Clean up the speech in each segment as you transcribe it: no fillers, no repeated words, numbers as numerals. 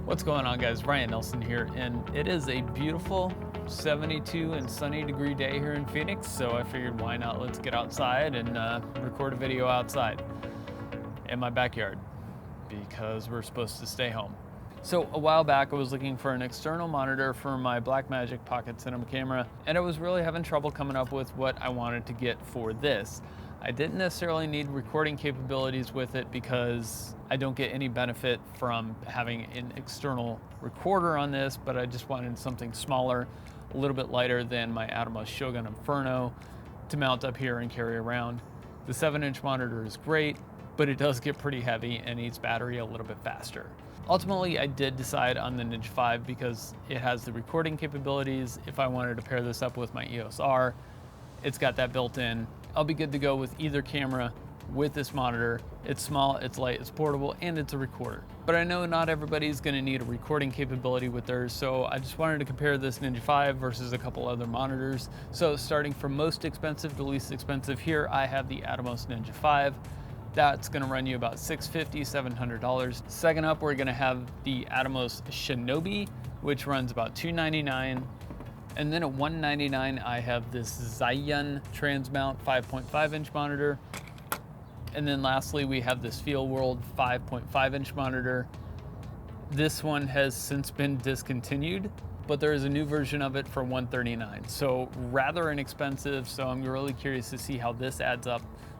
What's going on, guys? Ryan Nelson here, and it is a beautiful 72 and sunny degree day here in Phoenix, so I figured why not let's get outside and record a video outside in my backyard because we're supposed to stay home. So a while back I was looking for an external monitor for my Blackmagic Pocket Cinema camera, and I was really having trouble coming up with what I wanted to get for this. I didn't necessarily need recording capabilities with it because I don't get any benefit from having an external recorder on this, but I just wanted something smaller, a little bit lighter than my Atomos Shogun Inferno to mount up here and carry around. The 7-inch monitor is great, but it does get pretty heavy and eats battery a little bit faster. Ultimately, I did decide on the Ninja V because it has the recording capabilities. If I wanted to pair this up with my EOS R, it's got that built in. I'll be good to go with either camera with this monitor. It's small, it's light, it's portable, and it's a recorder. But I know not everybody's gonna need a recording capability with theirs, so I just wanted to compare this Ninja V versus a couple other monitors. So starting from most expensive to least expensive, here I have the Atomos Ninja V. That's gonna run you about $650, $700. Second up, we're gonna have the Atomos Shinobi, which runs about $299. And then at $199, I have this Zhiyun-Tech TransMount 5.5-inch monitor. And then lastly, we have this FeelWorld 5.5-inch monitor. This one has since been discontinued, but there is a new version of it for $139. So rather inexpensive, so I'm really curious to see how this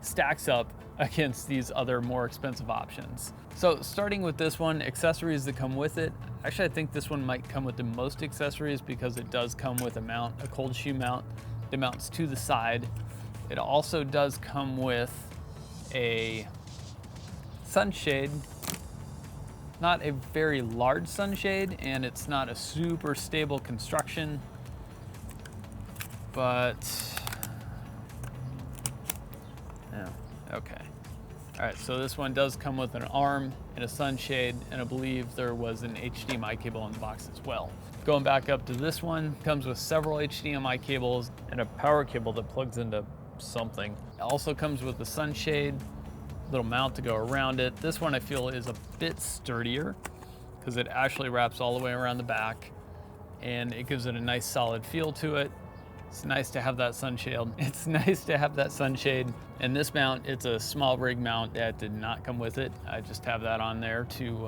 stacks up against these other more expensive options. So starting with this one, accessories that come with it. Actually, I think this one might come with the most accessories because it does come with a mount, a cold shoe mount that mounts to the side. It also does come with a sunshade, not a very large sunshade, and it's not a super stable construction, but yeah, okay. All right, so this one does come with an arm and a sunshade, and I believe there was an HDMI cable in the box as well. Going back up to this one, comes with several HDMI cables and a power cable that plugs into something. It also comes with a sunshade, little mount to go around it. This one I feel is a bit sturdier because it actually wraps all the way around the back and it gives it a nice solid feel to it. It's nice to have that sunshade. And this mount, it's a small rig mount that did not come with it. I just have that on there to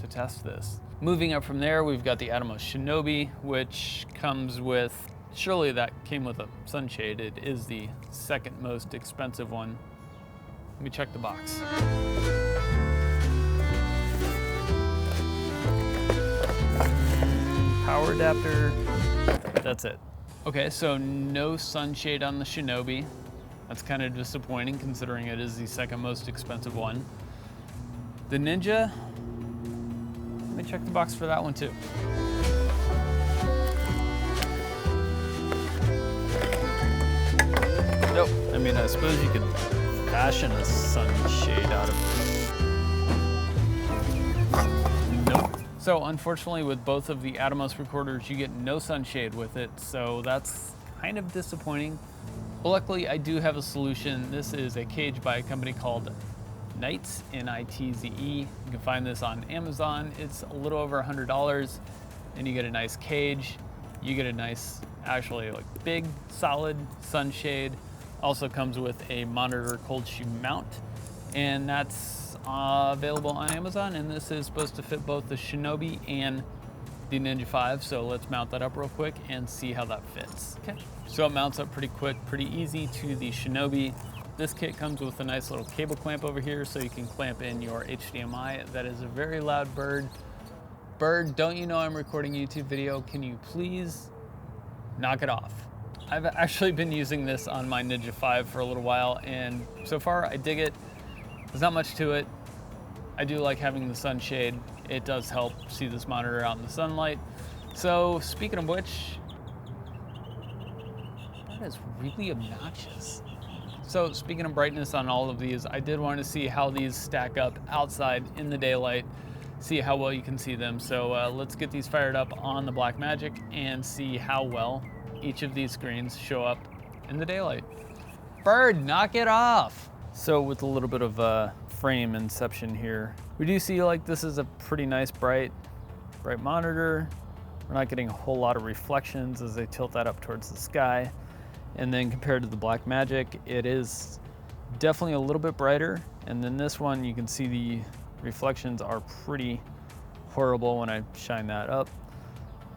test this. Moving up from there, we've got the Atomos Shinobi, which comes with, surely that came with a sunshade. It is the second most expensive one. Let me check the box. Power adapter, that's it. Okay, so no sunshade on the Shinobi. That's kind of disappointing considering it is the second most expensive one. The Ninja, let me check the box for that one too. Nope, I mean, I suppose you could fashion a sunshade out of it. Nope. So unfortunately with both of the Atomos recorders, you get no sunshade with it, so that's kind of disappointing. But luckily I do have a solution. This is a cage by a company called NITZE, N-I-T-Z-E. You can find this on Amazon. It's a little over $100, and you get a nice cage. You get a nice, actually like big, solid sunshade. Also comes with a monitor cold shoe mount, and that's available on Amazon, and this is supposed to fit both the Shinobi and the Ninja V, so let's mount that up real quick and see how that fits. Okay, so it mounts up pretty quick, pretty easy to the Shinobi. This kit comes with a nice little cable clamp over here so you can clamp in your HDMI. That is a very loud bird. Bird, don't you know I'm recording a YouTube video? Can you please knock it off? I've actually been using this on my Ninja V for a little while, and so far I dig it. There's not much to it. I do like having the sunshade. It does help see this monitor out in the sunlight. So speaking of which, that is really obnoxious. So speaking of brightness on all of these, I did want to see how these stack up outside in the daylight, see how well you can see them. So let's get these fired up on the Blackmagic and see how well each of these screens show up in the daylight. Bird, knock it off. So with a little bit of frame inception here, we do see like this is a pretty nice bright bright monitor. We're not getting a whole lot of reflections as I tilt that up towards the sky. And then compared to the Blackmagic, it is definitely a little bit brighter. And then this one, you can see the reflections are pretty horrible when I shine that up.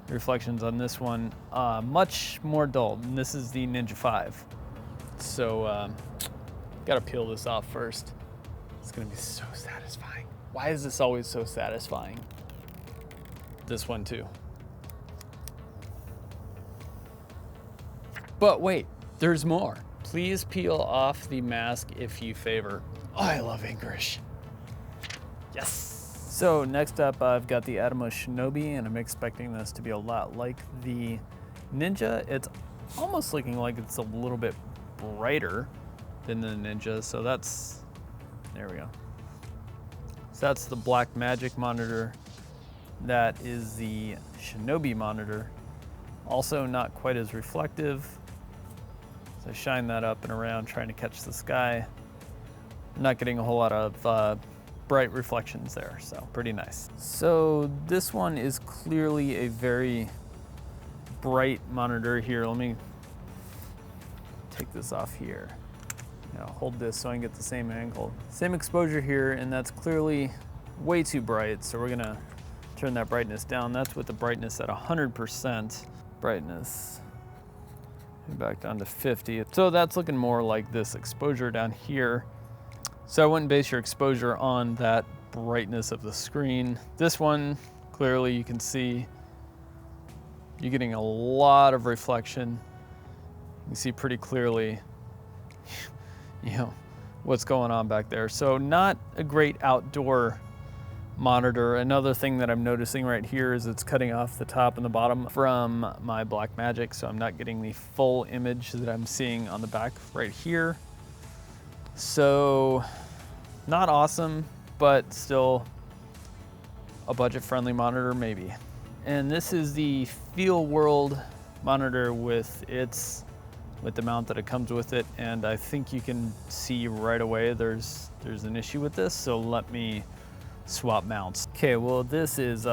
The reflections on this one, much more dull. And this is the Ninja V. So, gotta peel this off first. It's gonna be so satisfying. Why is this always so satisfying? This one too. But wait, there's more. Please peel off the mask if you favor. Oh, I love English. Yes. So next up, I've got the Atomos Shinobi, and I'm expecting this to be a lot like the Ninja. It's almost looking like it's a little bit brighter than the Ninja, so that's, there we go. So that's the Blackmagic monitor. That is the Shinobi monitor. Also not quite as reflective. So I shine that up and around trying to catch the sky. I'm not getting a whole lot of bright reflections there, so pretty nice. So this one is clearly a very bright monitor here. Let me take this off here. Now hold this so I can get the same angle. Same exposure here, and that's clearly way too bright. So we're gonna turn that brightness down. That's with the brightness at 100% brightness. Back down to 50. So that's looking more like this exposure down here. So I wouldn't base your exposure on that brightness of the screen. This one, clearly you can see you're getting a lot of reflection. You can see pretty clearly, you know, what's going on back there. So not a great outdoor monitor. Another thing that I'm noticing right here is it's cutting off the top and the bottom from my Blackmagic, so I'm not getting the full image that I'm seeing on the back right here. So not awesome, but still a budget-friendly monitor maybe. And this is the FeelWorld monitor with the mount that it comes with it, and I think you can see right away there's an issue with this, so let me swap mounts. Okay, well this is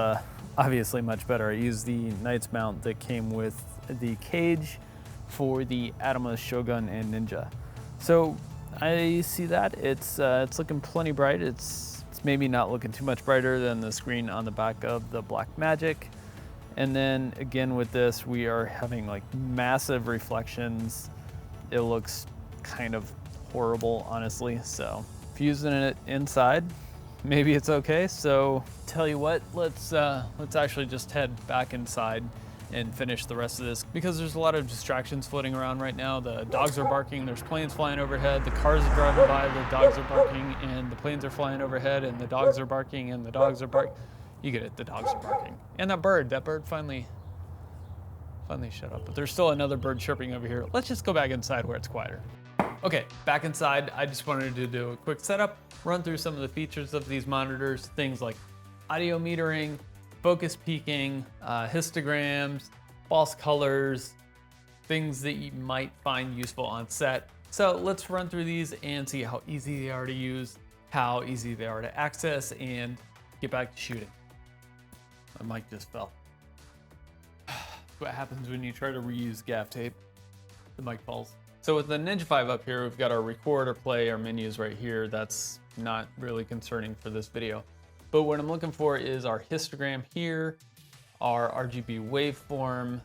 obviously much better. I used the NITZE mount that came with the cage for the Atomos Shogun and Ninja. So I see that it's looking plenty bright. It's maybe not looking too much brighter than the screen on the back of the Blackmagic. And then again with this, we are having like massive reflections. It looks kind of horrible, honestly. So if you're using it inside, maybe it's okay. So tell you what, let's actually just head back inside and finish the rest of this, because there's a lot of distractions floating around right now. The dogs are barking, there's planes flying overhead, the cars are driving by, the dogs are barking, and the planes are flying overhead, and the dogs are barking, and the dogs are barking. You get it, the dogs are barking. And that bird finally shut up. But there's still another bird chirping over here. Let's just go back inside where it's quieter. Okay, back inside, I just wanted to do a quick setup, run through some of the features of these monitors, things like audio metering, focus peaking, histograms, false colors, things that you might find useful on set. So let's run through these and see how easy they are to use, how easy they are to access, and get back to shooting. My mic just fell. What happens when you try to reuse gaff tape? The mic falls. So with the Ninja V up here, we've got our record or play, our menus right here. That's not really concerning for this video. But what I'm looking for is our histogram here, our RGB waveform.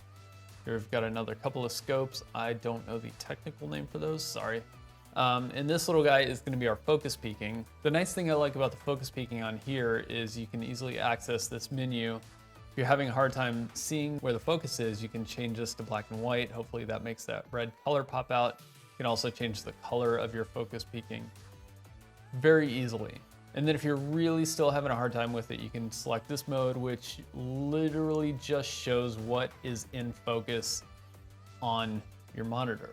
Here we've got another couple of scopes. I don't know the technical name for those, sorry. And this little guy is gonna be our focus peaking. The nice thing I like about the focus peaking on here is you can easily access this menu. If you're having a hard time seeing where the focus is, you can change this to black and white. Hopefully that makes that red color pop out. You can also change the color of your focus peaking very easily. And then if you're really still having a hard time with it, you can select this mode, which literally just shows what is in focus on your monitor.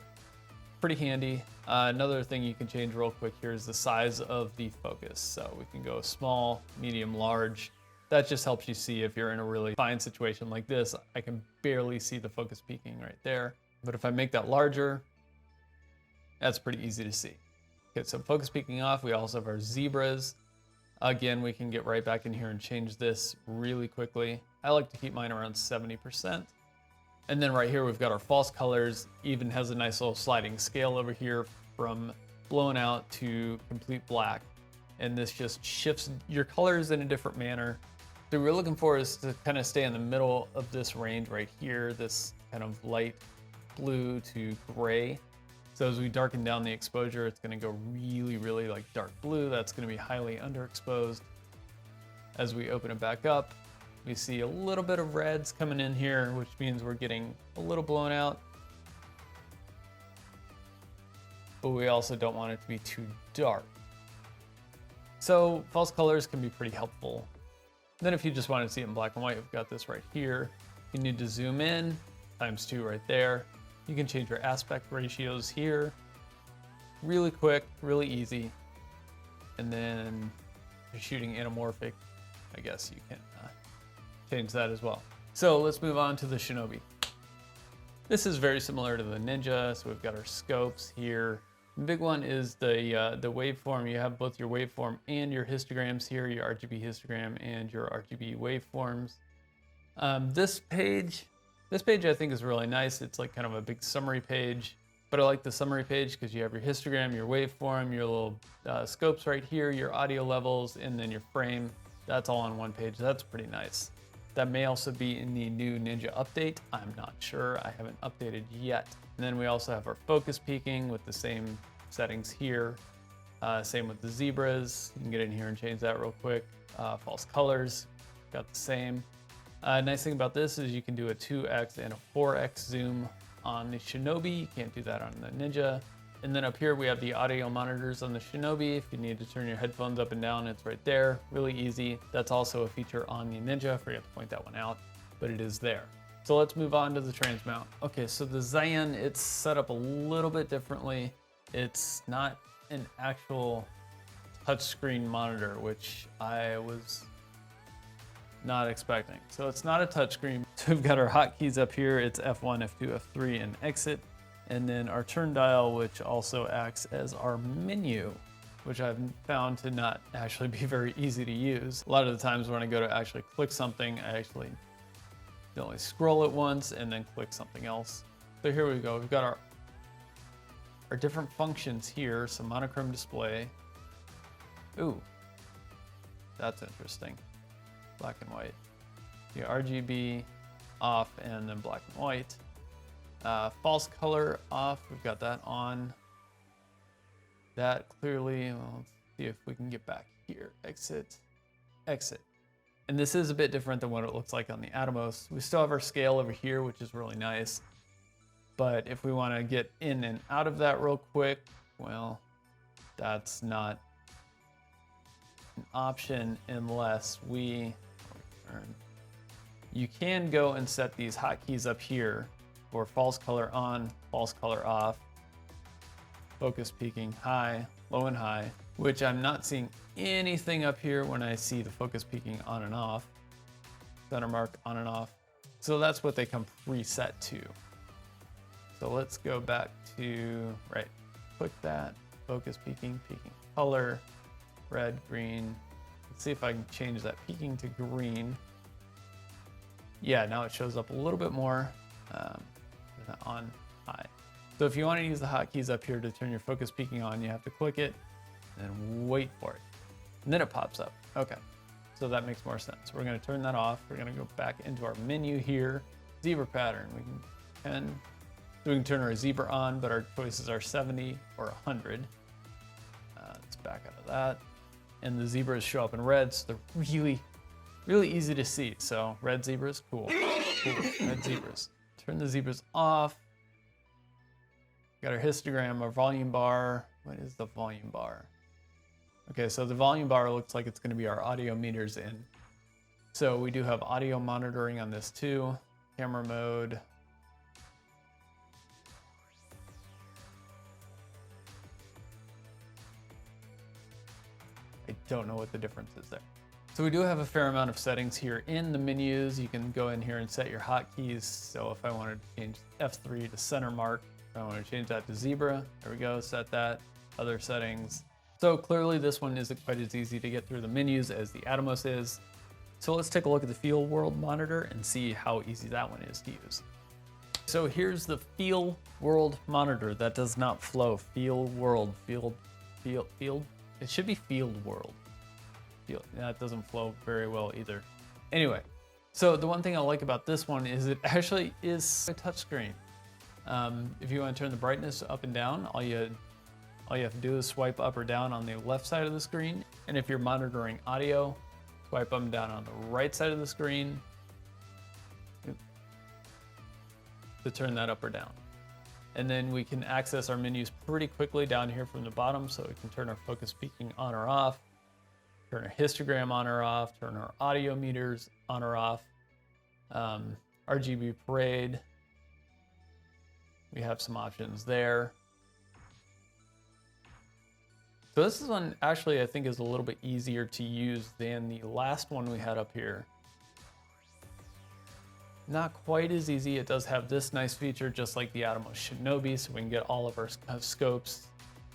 Pretty handy. Another thing you can change real quick here is the size of the focus. So we can go small, medium, large. That just helps you see if you're in a really fine situation like this. I can barely see the focus peaking right there. But if I make that larger, that's pretty easy to see. Okay, so focus peaking off, we also have our zebras. Again, we can get right back in here and change this really quickly. I like to keep mine around 70%. And then right here, we've got our false colors, even has a nice little sliding scale over here from blown out to complete black. And this just shifts your colors in a different manner. So what we're looking for is to kind of stay in the middle of this range right here, this kind of light blue to gray. So as we darken down the exposure, it's going to go really, really like dark blue. That's going to be highly underexposed. As we open it back up, we see a little bit of reds coming in here, which means we're getting a little blown out. But we also don't want it to be too dark. So false colors can be pretty helpful. Then if you just want to see it in black and white, we've got this right here. You need to zoom in, ×2 right there. You can change your aspect ratios here. Really quick, really easy. And then if you're shooting anamorphic, I guess you can change that as well. So let's move on to the Shinobi. This is very similar to the Ninja. So we've got our scopes here. The big one is the waveform. You have both your waveform and your histograms here, your RGB histogram and your RGB waveforms. This page I think is really nice. It's like kind of a big summary page, but I like the summary page because you have your histogram, your waveform, your little scopes right here, your audio levels, and then your frame. That's all on one page. That's pretty nice. That may also be in the new Ninja update. I'm not sure. I haven't updated yet. And then we also have our focus peaking with the same settings here. Same with the zebras. You can get in here and change that real quick. False colors, got the same. Nice thing about this is you can do a 2x and a 4x zoom on the Shinobi. You can't do that on the Ninja. And then up here we have the audio monitors on the Shinobi. If you need to turn your headphones up and down, it's right there. Really easy. That's also a feature on the Ninja. I forgot to point that one out, but it is there. So let's move on to the TransMount. Okay, so the Zhiyun, it's set up a little bit differently. It's not an actual touchscreen monitor, which I was not expecting. So it's not a touchscreen. So we've got our hotkeys up here. It's F1, F2, F3, and exit. And then our turn dial, which also acts as our menu, which I've found to not actually be very easy to use. A lot of the times when I go to actually click something, I actually only scroll it once and then click something else. So here we go. We've got our different functions here. So monochrome display. Ooh, that's interesting. Black and white. The RGB off and then black and white. False color off, we've got that on. That clearly, well, let's see if we can get back here. Exit, exit. And this is a bit different than what it looks like on the Atomos. We still have our scale over here, which is really nice. But if we want to get in and out of that real quick, well, that's not an option unless we turn. You can go and set these hotkeys up here for false color on, false color off, focus peaking high, low and high, which I'm not seeing anything up here when I see the focus peaking on and off, center mark on and off. So that's what they come preset to. So let's go back to, right, click that, focus peaking, peaking color, red, green. Let's see if I can change that peaking to green. Yeah, now it shows up a little bit more on high. So if you want to use the hotkeys up here to turn your focus peaking on, you have to click it and wait for it. And then it pops up. Okay, so that makes more sense. We're going to turn that off. We're going to go back into our menu here. Zebra pattern. So we can turn our zebra on, but our choices are 70 or 100. Let's back out of that. And the zebras show up in red, so they're really easy to see. So red zebras, cool. Red zebras. Turn the zebras off. Got our histogram, our volume bar. What is the volume bar? Okay, so the volume bar looks like it's going to be our audio meters in. So we do have audio monitoring on this too. Camera mode. I don't know what the difference is there. So we do have a fair amount of settings here in the menus. You can go in here and set your hotkeys. So if I wanted to change F3 to center mark, if I want to change that to zebra, there we go, set that. Other settings, So clearly this one isn't quite as easy to get through the menus as the Atomos is. So let's take a look at the FeelWorld monitor and see how easy that one is to use. So here's the FeelWorld monitor. That does not flow. FeelWorld, field. It should be FieldWorld. That doesn't flow very well either. Anyway, so the one thing I like about this one is it actually is a touchscreen. If you want to turn the brightness up and down, all you have to do is swipe up or down on the left side of the screen. And if you're monitoring audio, swipe up and down on the right side of the screen to turn that up or down. And then we can access our menus pretty quickly down here from the bottom. So we can turn our focus peaking on or off, turn our histogram on or off, turn our audio meters on or off, RGB parade. We have some options there. So this one actually I think is a little bit easier to use than the last one we had up here. Not quite as easy. It does have this nice feature just like the Atomos Shinobi, so we can get all of our scopes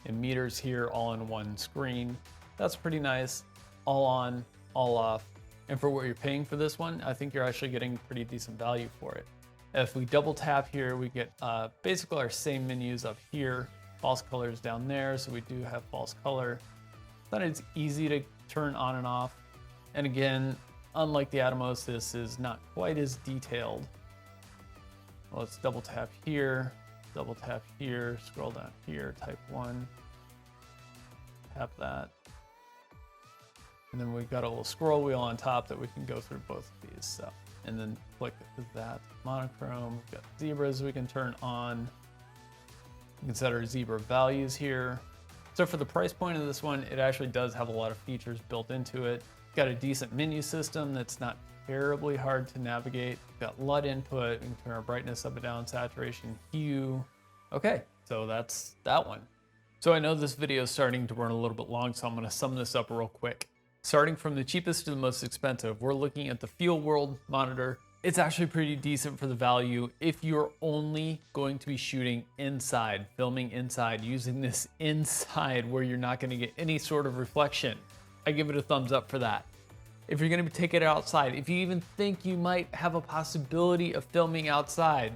and meters here all in one screen. That's pretty nice. All on, all off. And for what you're paying for this one, I think you're actually getting pretty decent value for it. If we double tap here, we get basically our same menus up here. False colors down there, so we do have false color. But it's easy to turn on and off. And again, unlike the Atomos, this is not quite as detailed. Let's double tap here, scroll down here, type 1, tap that. And then we've got a little scroll wheel on top that we can go through both of these. So, and then click that monochrome. We've got zebras we can turn on. We can set our zebra values here. So for the price point of this one, it actually does have a lot of features built into it. Got a decent menu system that's not terribly hard to navigate. Got LUT input. We can turn our brightness up and down, saturation, hue. Okay, so that's that one. So I know this video is starting to run a little bit long, so I'm gonna sum this up real quick. Starting from the cheapest to the most expensive, we're looking at the FeelWorld monitor. It's actually pretty decent for the value if you're only going to be shooting inside, filming inside, using this inside where you're not gonna get any sort of reflection. I give it a thumbs up for that. If you're gonna take it outside, if you even think you might have a possibility of filming outside,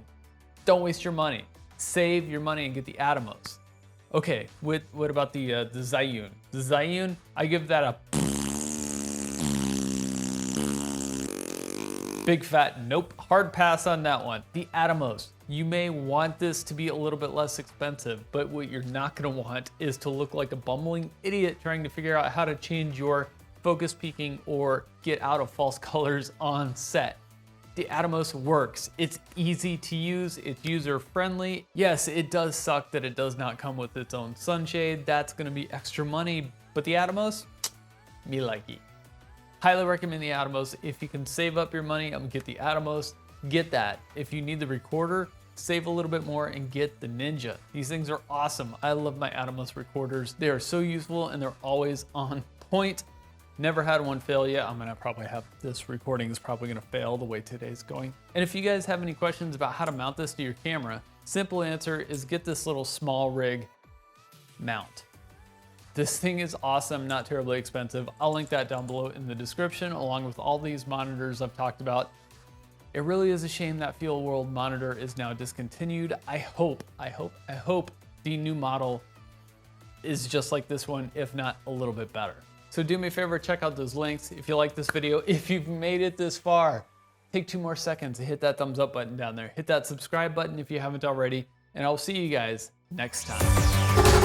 don't waste your money. Save your money and get the Atomos. Okay, what about the Zhiyun? The Zhiyun, I give that a big fat nope, hard pass on that one. The Atomos, you may want this to be a little bit less expensive, but what you're not gonna want is to look like a bumbling idiot trying to figure out how to change your focus peaking or get out of false colors on set. The Atomos works. It's easy to use, it's user friendly. Yes, it does suck that it does not come with its own sunshade. That's gonna be extra money, but the Atomos, me likey. Highly recommend the Atomos. If you can save up your money, I'm gonna get the Atomos, get that. If you need the recorder, save a little bit more and get the Ninja. These things are awesome. I love my Atomos recorders. They are so useful and they're always on point. Never had one fail yet. I'm gonna probably have this recording is probably gonna fail the way today's going. And if you guys have any questions about how to mount this to your camera, simple answer is get this little small rig mount. This thing is awesome, not terribly expensive. I'll link that down below in the description along with all these monitors I've talked about. It really is a shame that FeelWorld monitor is now discontinued. I hope the new model is just like this one, if not a little bit better. So do me a favor, check out those links. If you like this video, if you've made it this far, take 2 more seconds to hit that thumbs up button down there. Hit that subscribe button if you haven't already, and I'll see you guys next time.